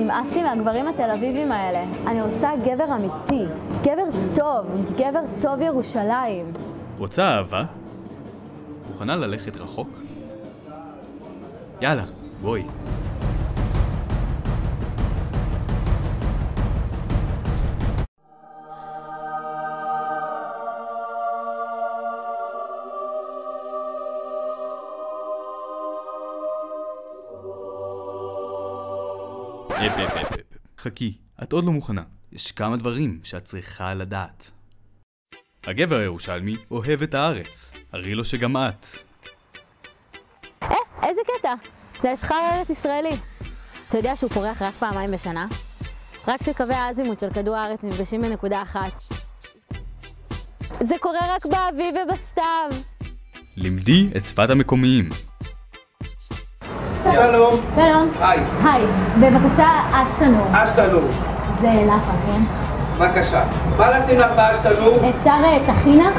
נמאס לי מהגברים התל אביבים האלה. אני רוצה גבר אמיתי, גבר טוב ירושלים. רוצה אהבה? מוכנה ללכת רחוק? יאללה, בואי. חכי, את עוד לא מוכנה. יש כמה דברים שאת צריכה לדעת. הגבר הירושלמי אוהב את הארץ. הרי לו שגם את. איזה קטע? זה השחר ארץ ישראלי. אתה יודע שהוא פורח רק פעמיים בשנה? רק שקווי האזימות של כדור הארץ נפגשים בנקודה אחת. זה קורה רק באביב ובסתיו. לימדי את שפת המקומיים. שלום. שלום. היי. בבקשה, אשתנור. אשתנור. זה לאפה, כן? בבקשה. מה לשים לך באשתנור? אפשר טחינה?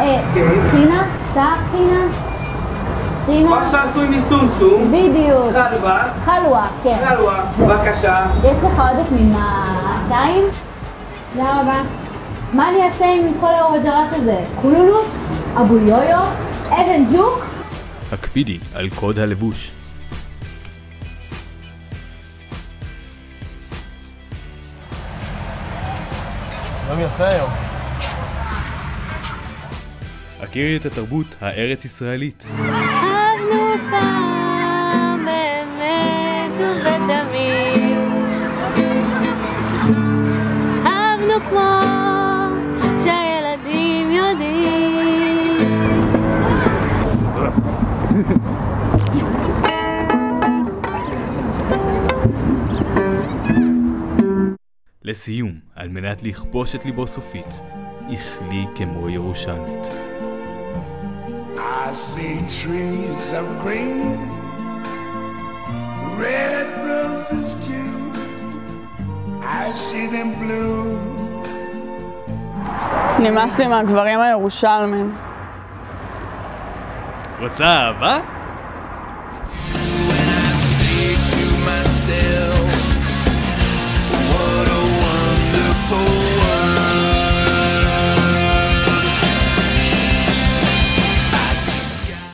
טחינה? מה שעשוי מסומסום. בדיוק. חלווה, כן. חלווה, בבקשה. יש לך עודף ממאתיים? תודה רבה. מה אני אעשה עם כל האורדרס הזה? קולולוס? אבו יויו? אבן ג'וק? הקפידי על קוד הלבוש. יום יפה היום. הכירי את התרבות הארץ ישראלית. אהבנו פעם באמת ובתמיד, אהבנו כמו שהילדים יודעים. לסיום, על מנת לכבוש את ליבו סופית, איכלי כמו ירושלמית. I see trees of green, red roses too. I see them blue. נמאס לי מהגברים הירושלמים. רוצה אהבה?